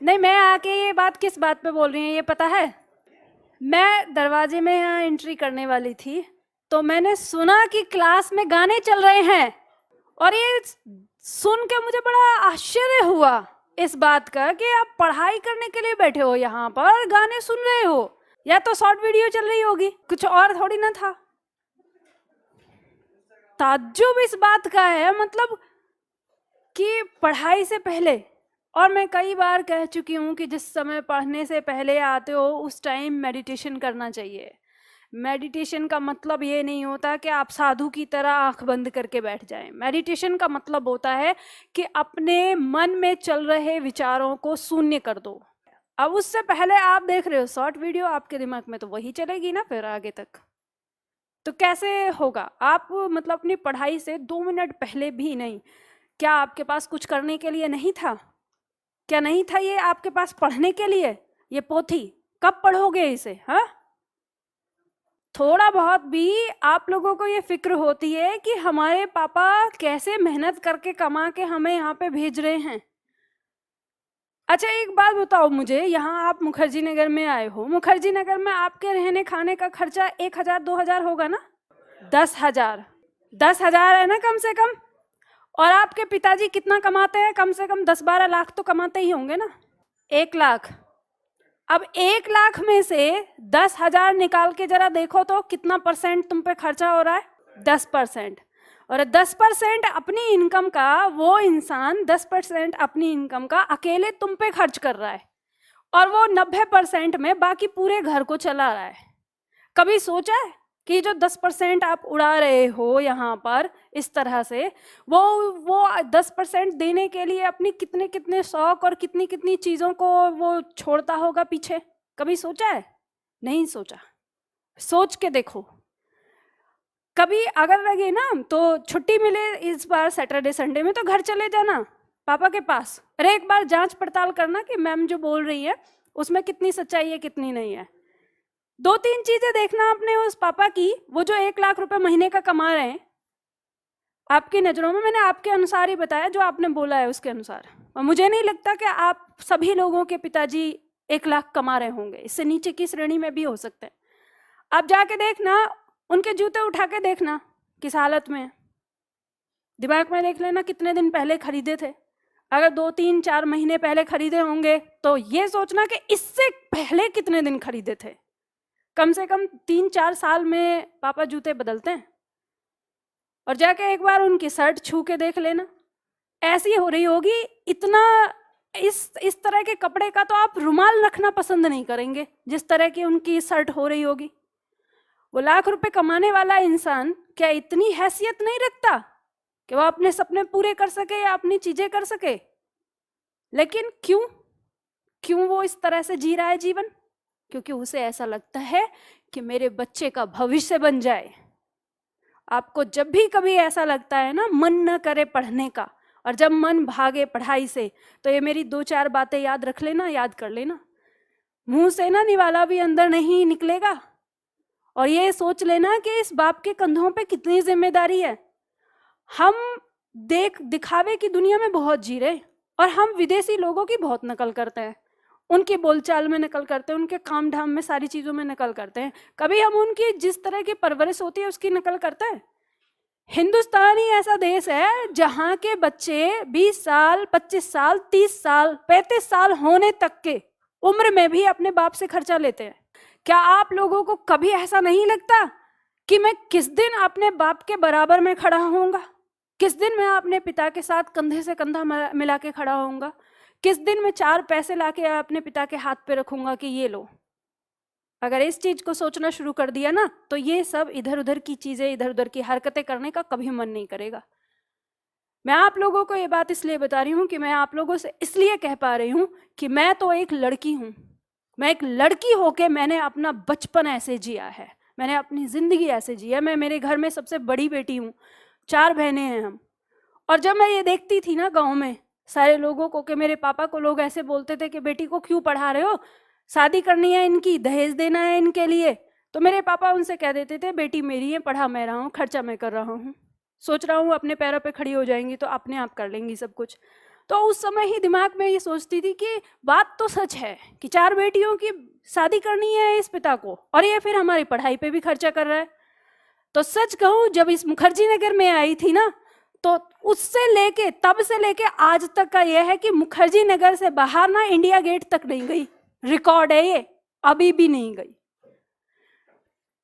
नहीं, मैं आके ये बात किस बात पे बोल रही हूँ ये पता है? मैं दरवाजे में यहाँ एंट्री करने वाली थी, तो मैंने सुना कि क्लास में गाने चल रहे हैं, और ये सुन के मुझे बड़ा आश्चर्य हुआ इस बात का कि आप पढ़ाई करने के लिए बैठे हो यहाँ पर, गाने सुन रहे हो, या तो शॉर्ट वीडियो चल रही होगी, कुछ और थोड़ी ना था। ताज्जुब इस बात का है, मतलब कि पढ़ाई से पहले, और मैं कई बार कह चुकी हूँ कि जिस समय पढ़ने से पहले आते हो उस टाइम मेडिटेशन करना चाहिए। मेडिटेशन का मतलब ये नहीं होता कि आप साधु की तरह आंख बंद करके बैठ जाएं। मेडिटेशन का मतलब होता है कि अपने मन में चल रहे विचारों को शून्य कर दो। अब उससे पहले आप देख रहे हो शॉर्ट वीडियो, आपके दिमाग में तो वही चलेगी ना फिर आगे तक, तो कैसे होगा? आप मतलब अपनी पढ़ाई से 2 मिनट पहले भी नहीं, क्या आपके पास कुछ करने के लिए नहीं था? क्या नहीं था ये आपके पास पढ़ने के लिए? ये पोथी कब पढ़ोगे इसे? हाँ, थोड़ा बहुत भी आप लोगों को ये फिक्र होती है कि हमारे पापा कैसे मेहनत करके कमा के हमें यहाँ पे भेज रहे हैं। अच्छा एक बात बताओ मुझे, यहाँ आप मुखर्जी नगर में आए हो, मुखर्जी नगर में आपके रहने खाने का खर्चा 1,000-2,000 होगा ना? 10,000, 10,000 है ना कम से कम। और आपके पिताजी कितना कमाते हैं? कम से कम 10-12 लाख तो कमाते ही होंगे ना? 1 लाख। अब 1 लाख में से 10,000 निकाल के जरा देखो तो कितना परसेंट तुम पे खर्चा हो रहा है? 10%। और 10% अपनी इनकम का वो इंसान 10% अपनी इनकम का अकेले तुम पे खर्च कर रहा है, और वो 90% में बाकी पूरे घर को चला रहा है। कभी सोचा है कि जो 10% आप उड़ा रहे हो यहाँ पर इस तरह से, वो 10% देने के लिए अपनी कितने कितने शौक और कितनी कितनी चीज़ों को वो छोड़ता होगा पीछे? कभी सोचा है? नहीं सोचा। सोच के देखो। कभी अगर लगे ना तो छुट्टी मिले इस बार सैटरडे संडे में, तो घर चले जाना पापा के पास, अरे एक बार जांच पड़ताल करना कि मैम जो बोल रही है उसमें कितनी सच्चाई है कितनी नहीं है। 2-3 चीजें देखना अपने उस पापा की, वो जो 1 लाख रुपए महीने का कमा रहे हैं, आपकी नजरों में, मैंने आपके अनुसार ही बताया जो आपने बोला है उसके अनुसार, और मुझे नहीं लगता कि आप सभी लोगों के पिताजी 1 लाख कमा रहे होंगे, इससे नीचे की श्रेणी में भी हो सकते हैं। आप जाके देखना, उनके जूते उठा के देखना किस हालत में, दिमाग में देख लेना कितने दिन पहले खरीदे थे। अगर 2-3-4 महीने पहले खरीदे होंगे तो ये सोचना कि इससे पहले कितने दिन खरीदे थे। कम से कम 3-4 साल में पापा जूते बदलते हैं। और जाके एक बार उनकी शर्ट छू के देख लेना, ऐसी हो रही होगी, इतना इस तरह के कपड़े का तो आप रुमाल रखना पसंद नहीं करेंगे जिस तरह की उनकी शर्ट हो रही होगी। वो लाख रुपए कमाने वाला इंसान क्या इतनी हैसियत नहीं रखता कि वो अपने सपने पूरे कर सके या अपनी चीजें कर सके? लेकिन क्यों वो इस तरह से जी रहा है जीवन? क्योंकि उसे ऐसा लगता है कि मेरे बच्चे का भविष्य बन जाए। आपको जब भी कभी ऐसा लगता है ना, मन न करे पढ़ने का, और जब मन भागे पढ़ाई से, तो ये मेरी 2-4 बातें याद रख लेना, याद कर लेना। मुंह से ना निवाला भी अंदर नहीं निकलेगा। और ये सोच लेना कि इस बाप के कंधों पे कितनी जिम्मेदारी है। हम दिखावे की दुनिया में बहुत जी रहे, और हम विदेशी लोगों की बहुत नकल करते हैं, उनकी बोलचाल में नकल करते हैं, उनके काम धाम में सारी चीज़ों में नकल करते हैं। कभी हम उनकी जिस तरह की परवरिश होती है उसकी नकल करते हैं? हिंदुस्तान ही ऐसा देश है जहाँ के बच्चे 20 साल, 25 साल, 30 साल, 35 साल होने तक के उम्र में भी अपने बाप से खर्चा लेते हैं। क्या आप लोगों को कभी ऐसा नहीं लगता कि मैं किस दिन अपने बाप के बराबर में खड़ा होऊंगा? किस दिन मैं अपने पिता के साथ कंधे से कंधा मिला के खड़ा होऊंगा? किस दिन मैं 4 पैसे लाके अपने पिता के हाथ पे रखूंगा कि ये लो? अगर इस चीज को सोचना शुरू कर दिया ना, तो ये सब इधर उधर की चीजें, इधर उधर की हरकतें करने का कभी मन नहीं करेगा। मैं आप लोगों को ये बात इसलिए बता रही हूँ कि मैं आप लोगों से इसलिए कह पा रही हूँ कि मैं तो एक लड़की हूँ। मैं एक लड़की होके मैंने अपना बचपन ऐसे जिया है, मैंने अपनी जिंदगी ऐसे जी है। मैं मेरे घर में सबसे बड़ी बेटी हूँ, 4 बहनें हैं हम। और जब मैं ये देखती थी ना गाँव में सारे लोगों को, कि मेरे पापा को लोग ऐसे बोलते थे कि बेटी को क्यों पढ़ा रहे हो, शादी करनी है इनकी, दहेज देना है इनके लिए, तो मेरे पापा उनसे कह देते थे बेटी मेरी है, पढ़ा मैं रहा हूँ, खर्चा मैं कर रहा हूँ, सोच रहा हूँ अपने पैरों पे खड़ी हो जाएंगी तो अपने आप कर लेंगी सब कुछ। तो उस समय ही दिमाग में ये सोचती थी कि बात तो सच है कि 4 बेटियों की शादी करनी है इस पिता को, और ये फिर हमारी पढ़ाई पे भी खर्चा कर रहा है। तो सच कहूँ, जब इस मुखर्जी नगर में आई थी ना, तो उससे लेके तब से लेके आज तक का ये है कि मुखर्जी नगर से बाहर ना इंडिया गेट तक नहीं गई। रिकॉर्ड है ये, अभी भी नहीं गई।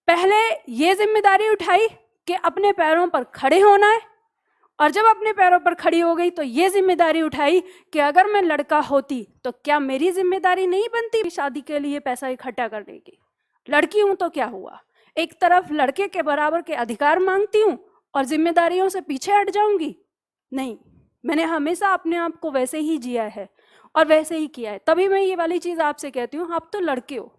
पहले ये जिम्मेदारी उठाई कि अपने पैरों पर खड़े होना है, और जब अपने पैरों पर खड़ी हो गई तो ये जिम्मेदारी उठाई कि अगर मैं लड़का होती तो क्या मेरी जिम्मेदारी नहीं बनती शादी के लिए पैसा इकट्ठा करने की। लड़की हूं तो क्या हुआ, एक तरफ लड़के के बराबर के अधिकार मांगती हूँ और जिम्मेदारियों से पीछे हट जाऊंगी? नहीं, मैंने हमेशा अपने आप को वैसे ही जिया है और वैसे ही किया है। तभी मैं ये वाली चीज़ आपसे कहती हूँ, आप तो लड़के हो,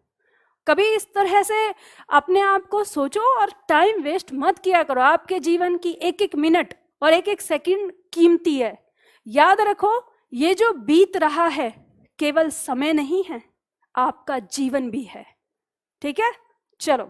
कभी इस तरह से अपने आप को सोचो और टाइम वेस्ट मत किया करो। आपके जीवन की एक एक मिनट और एक एक सेकंड कीमती है। याद रखो, ये जो बीत रहा है केवल समय नहीं है, आपका जीवन भी है। ठीक है, चलो।